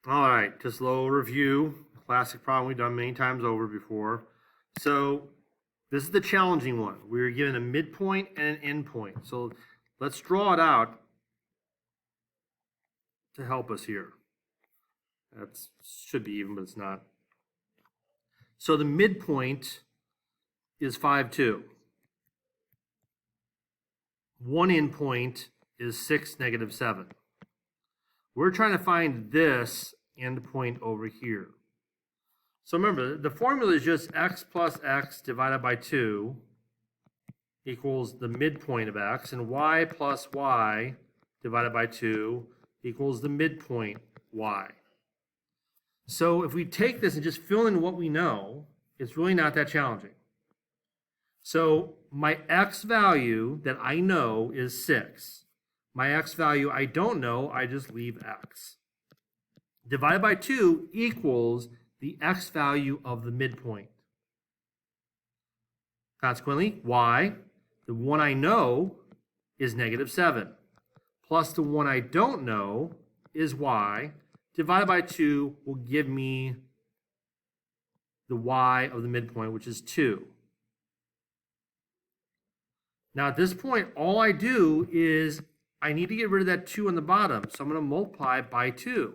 All right, just a little review. Classic problem we've done many times over before. So this is the challenging one. We were given a midpoint and an endpoint. So let's draw it out to help us here. That should be even, but it's not. So the midpoint is 5, 2. One endpoint is 6, negative 7. We're trying to find this endpoint over here. So remember, the formula is just x plus x divided by 2 equals the midpoint of x, and y plus y divided by 2 equals the midpoint y. So if we take this and just fill in what we know, it's really not that challenging. So my x value that I know is 6. My x value I don't know, I just leave x. Divided by 2 equals the x value of the midpoint. Consequently, y, the one I know, is negative 7. Plus the one I don't know is y. Divided by 2 will give me the y of the midpoint, which is 2. Now at this point, all I do is I need to get rid of that 2 on the bottom. So I'm going to multiply by 2.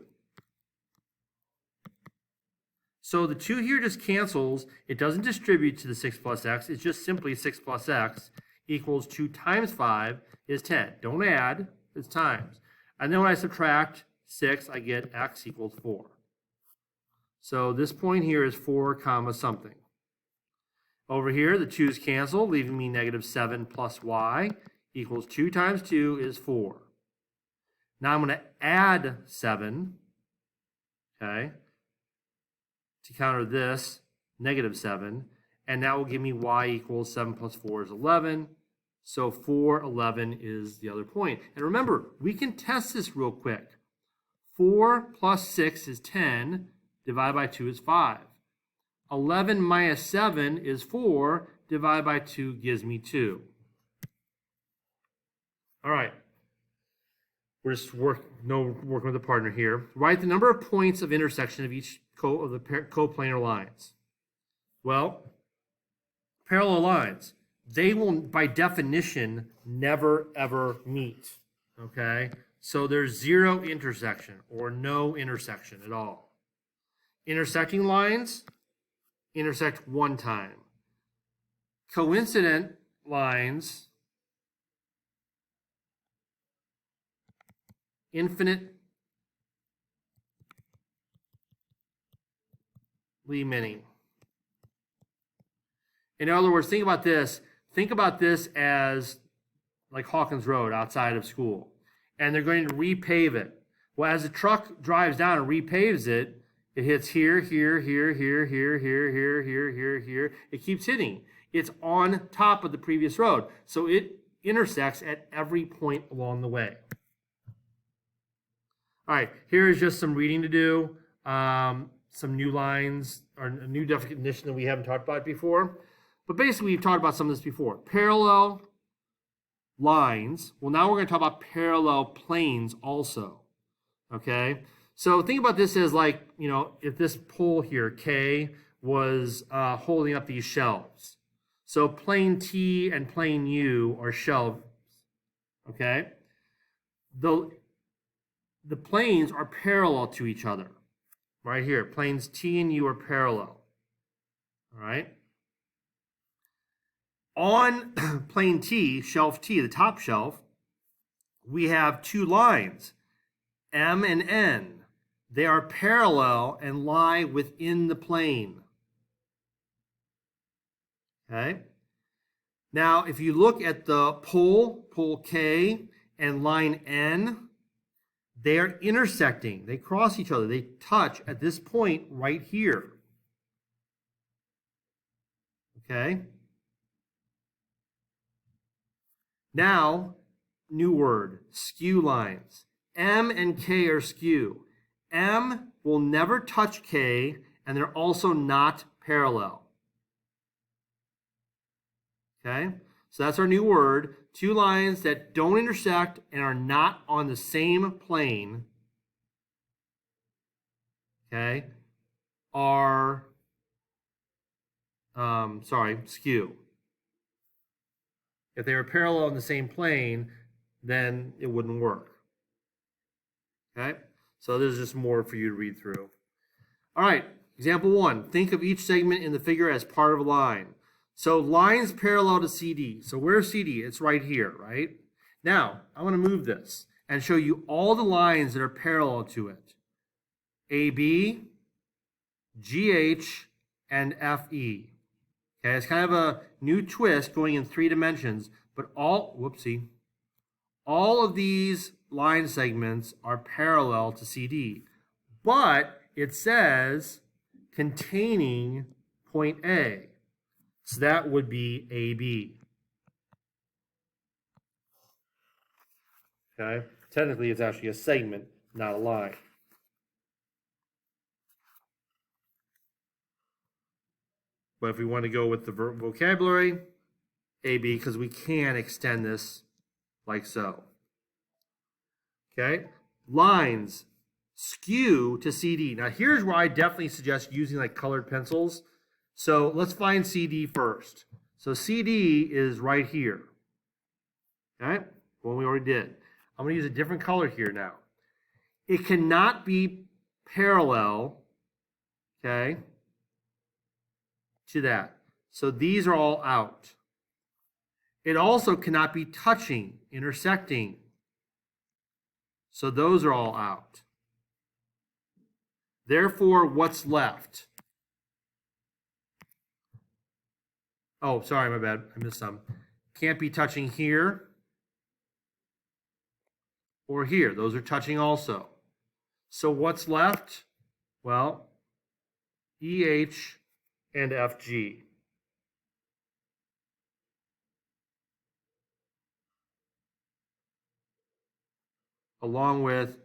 So the 2 here just cancels. It doesn't distribute to the 6 plus x. It's just simply 6 plus x equals 2 times 5 is 10. Don't add, it's times. And then when I subtract 6, I get x equals 4. So this point here is 4 comma something. Over here, the 2's cancel, leaving me negative 7 plus y equals 2 times 2 is 4. Now I'm going to add 7, okay, to counter this, negative 7, and that will give me y equals 7 plus 4 is 11. So 4, 11 is the other point. And remember, we can test this real quick. 4 plus 6 is 10, divided by 2 is 5. 11 minus 7 is 4, divided by 2 gives me 2. All right, we're just working with a partner here. Write the number of points of intersection of each of the coplanar lines. Well, parallel lines, they will, by definition, never ever meet, okay? So there's zero intersection or no intersection at all. Intersecting lines intersect one time. Coincident lines infinitely many. In other words, think about this. Think about this as like Hawkins Road outside of school. And they're going to repave it. Well, as the truck drives down and repaves it, it hits here, here, here, here, here, here, here, here, here, here. It keeps hitting. It's on top of the previous road. So it intersects at every point along the way. All right, here is just some reading to do, some new lines, or a new definition that we haven't talked about before. But basically, we've talked about some of this before. Parallel lines. Well, now we're going to talk about parallel planes also. Okay? So think about this as like, you know, if this pole here, K, was holding up these shelves. So plane T and plane U are shelves. Okay? The planes are parallel to each other. Right here, planes T and U are parallel. All right? On plane T, shelf T, the top shelf, we have two lines, M and N. They are parallel and lie within the plane. Okay? Now, if you look at the pole K, and line N, they are intersecting. They cross each other. They touch at this point right here. Okay? Now, new word, skew lines. M and K are skew. M will never touch K, and they're also not parallel. Okay? So that's our new word. Two lines that don't intersect and are not on the same plane okay, are, skew. If they were parallel in the same plane, then it wouldn't work. Okay, so this is just more for you to read through. All right, example 1. Think of each segment in the figure as part of a line. So lines parallel to CD. So where's CD? It's right here, right? Now, I'm going to move this and show you all the lines that are parallel to it. AB, GH, and FE. Okay, it's kind of a new twist going in 3 dimensions, but all of these line segments are parallel to CD. But it says containing point A. So that would be AB. Okay, technically it's actually a segment, not a line. But if we want to go with the vocabulary, AB, because we can extend this like so. Okay, lines skew to CD. Now here's where I definitely suggest using like colored pencils. So let's find CD first. So CD is right here. Okay, one we already did. I'm going to use a different color here now. It cannot be parallel, okay, to that. So these are all out. It also cannot be touching, intersecting. So those are all out. Therefore, what's left? Oh, sorry, my bad. I missed some. Can't be touching here or here. Those are touching also. So what's left? Well, EH and FG. Along with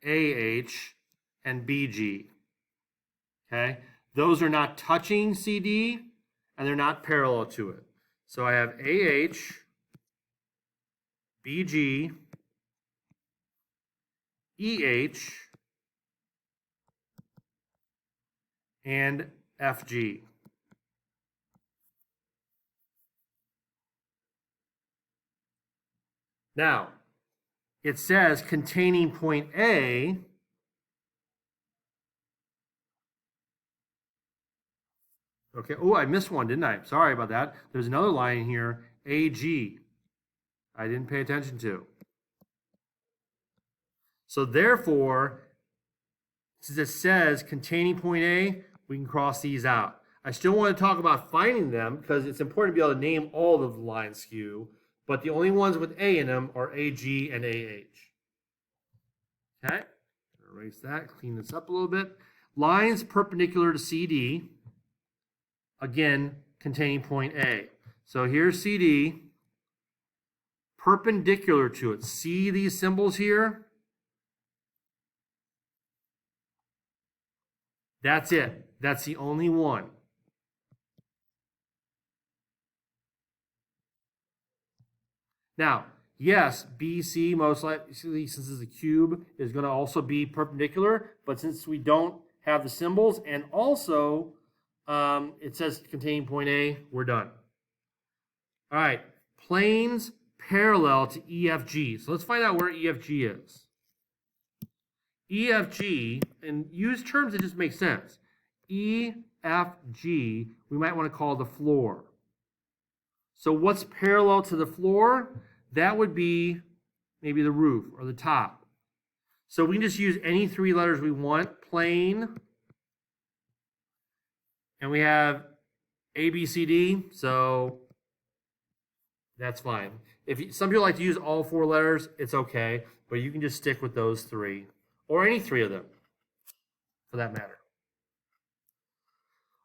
AH and BG. Okay? Those are not touching CD and they're not parallel to it. So I have AH, BG, EH, and FG. Now, it says containing point A. Okay, oh, I missed one, didn't I? Sorry about that. There's another line here, AG. I didn't pay attention to. So therefore, since it says containing point A, we can cross these out. I still want to talk about finding them because it's important to be able to name all of the line skew, but the only ones with A in them are AG and AH. Okay, erase that, clean this up a little bit. Lines perpendicular to CD, again, containing point A. So here's CD, perpendicular to it. See these symbols here? That's it. That's the only one. Now, yes, BC, most likely, since it's a cube, is going to also be perpendicular, but since we don't have the symbols, and also it says containing point A, we're done. All right, planes parallel to EFG. So let's find out where EFG is. EFG, and use terms that just make sense. EFG, we might want to call the floor. So what's parallel to the floor? That would be maybe the roof or the top. So we can just use any 3 letters we want. Plane. And we have A, B, C, D. So that's fine. Some people like to use all 4 letters, it's okay. But you can just stick with those 3. Or any 3 of them, for that matter.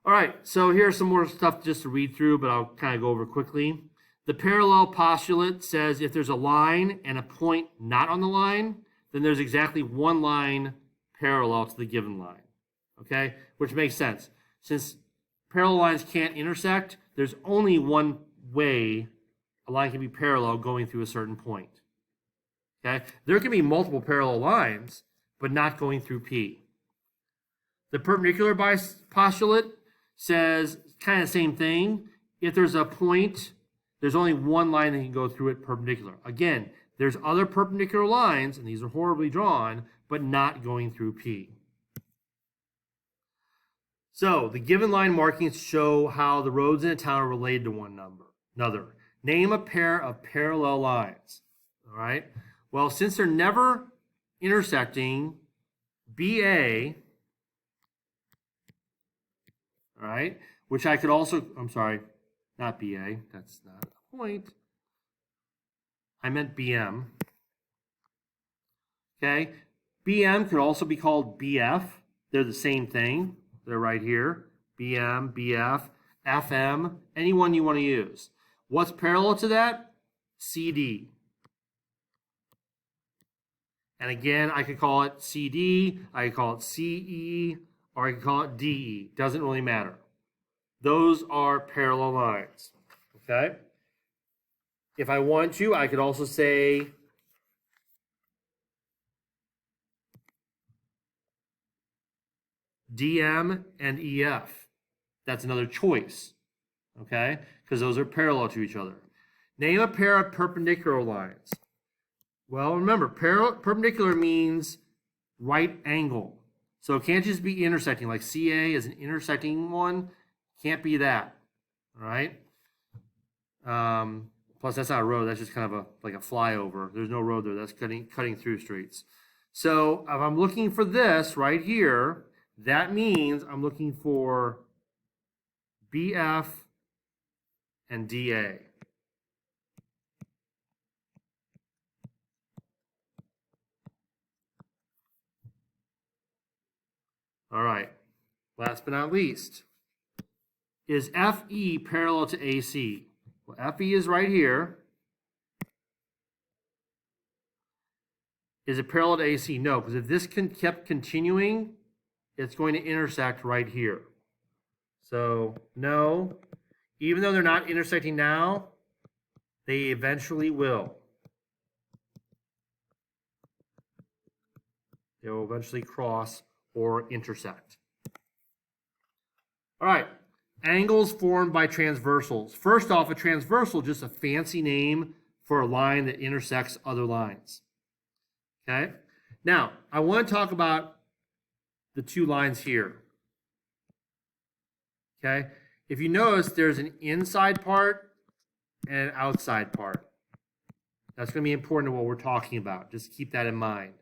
All right, so here's some more stuff just to read through, but I'll kind of go over quickly. The parallel postulate says if there's a line and a point not on the line, then there's exactly one line parallel to the given line, okay? Which makes sense. Since parallel lines can't intersect, there's only one way a line can be parallel going through a certain point, okay? There can be multiple parallel lines, but not going through P. The perpendicular postulate says kind of the same thing. If there's a point, there's only one line that can go through it perpendicular. Again, there's other perpendicular lines, and these are horribly drawn, but not going through P. So the given line markings show how the roads in a town are related to one another. Name a pair of parallel lines. All right. Well, since they're never intersecting, BA, all right, which I could also, I'm sorry, not BA, that's not the point. I meant BM. Okay. BM could also be called BF. They're the same thing. They're right here. BM, BF, FM, any one you want to use. What's parallel to that? CD. And again, I could call it CD, I could call it CE, or I could call it DE. Doesn't really matter. Those are parallel lines. Okay? If I want to, I could also say DM and EF. That's another choice, okay? Because those are parallel to each other. Name a pair of perpendicular lines. Well, remember, perpendicular means right angle. So it can't just be intersecting, like CA is an intersecting one. Can't be that, all right? Plus, that's not a road. That's just kind of like a flyover. There's no road there. That's cutting through streets. So if I'm looking for this right here, that means I'm looking for BF and DA. All right. Last but not least, is FE parallel to AC? Well, FE is right here. Is it parallel to AC? No, because if this kept continuing, it's going to intersect right here. So no, even though they're not intersecting now, they eventually will. They will eventually cross or intersect. All right, angles formed by transversals. First off, a transversal, just a fancy name for a line that intersects other lines. Okay, now I want to talk about the two lines here. Okay, if you notice, there's an inside part and an outside part. That's going to be important to what we're talking about. Just keep that in mind.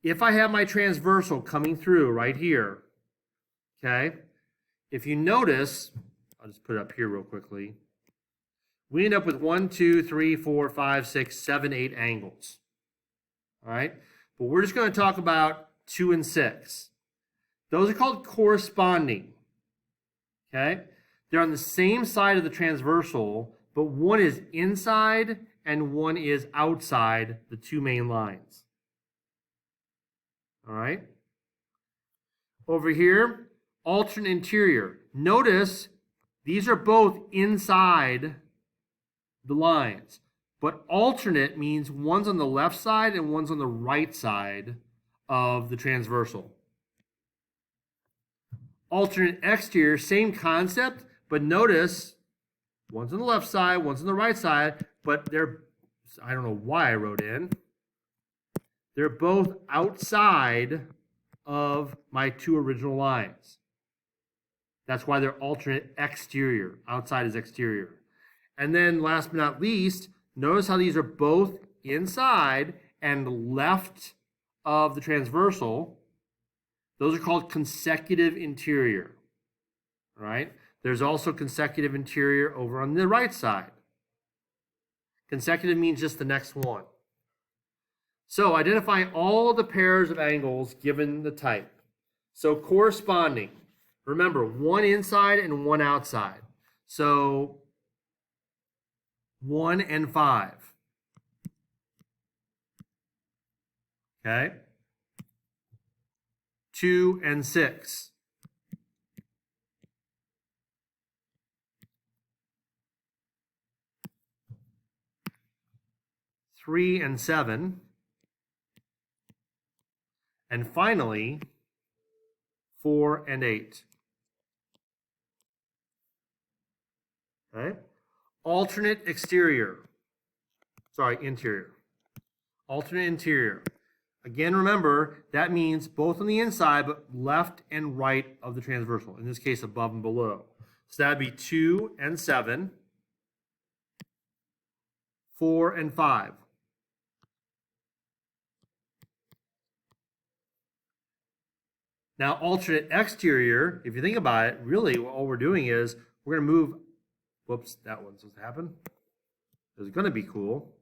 If I have my transversal coming through right here, okay, if you notice, I'll just put it up here real quickly, we end up with 1, 2, 3, 4, 5, 6, 7, 8 angles. All right, but we're just going to talk about 2 and 6. Those are called corresponding. Okay, they're on the same side of the transversal, but one is inside and one is outside the two main lines. All right. Over here, alternate interior. Notice these are both inside the lines, but alternate means one's on the left side and one's on the right side of the transversal. Alternate exterior, same concept, but notice one's on the left side, one's on the right side, but they're, I don't know why I wrote in, they're both outside of my two original lines. That's why they're alternate exterior. Outside is exterior. And then last but not least, notice how these are both inside and left of the transversal. Those are called consecutive interior. All right? There's also consecutive interior over on the right side. Consecutive means just the next one. So identify all the pairs of angles given the type. So corresponding. Remember, one inside and one outside. So 1 and 5. Okay? 2 and 6. 3 and 7. And finally, 4, and 8. Okay? Alternate exterior. Sorry, interior. Alternate interior. Again, remember, that means both on the inside, but left and right of the transversal. In this case, above and below. So that'd be 2 and 7, 4 and 5. Now, alternate exterior, if you think about it, really all we're doing is we're going to move, whoops, that one's supposed to happen. It's going to be cool.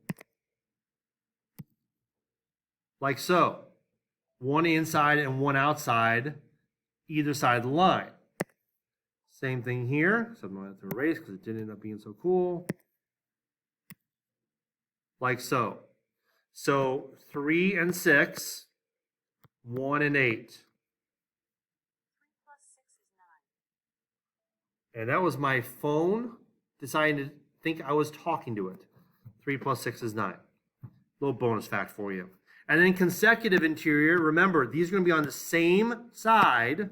Like so. One inside and one outside, either side of the line. Same thing here, so I'm going to have to erase because it didn't end up being so cool. Like so. So 3 and 6, 1 and 8. 3 plus 6 is 9. And that was my phone deciding to think I was talking to it. 3 plus 6 is 9. Little bonus fact for you. And then consecutive interior, remember, these are going to be on the same side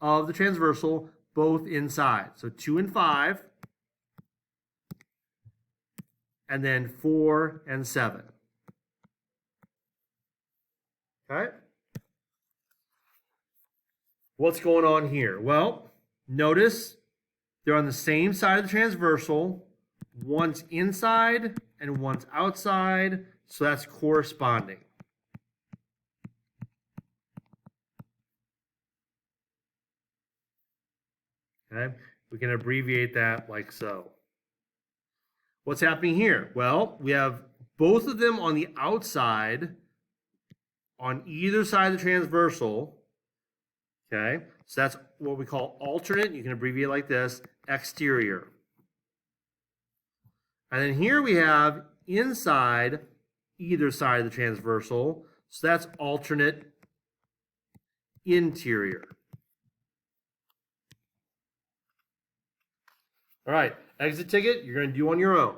of the transversal, both inside. So 2 and 5, and then 4 and 7. Okay? What's going on here? Well, notice they're on the same side of the transversal. One's inside and one's outside, so that's corresponding. Okay? We can abbreviate that like so. What's happening here? Well, we have both of them on the outside on either side of the transversal. Okay? So that's what we call alternate. You can abbreviate like this, exterior. And then here we have inside either side of the transversal. So that's alternate interior. All right, exit ticket, you're going to do on your own.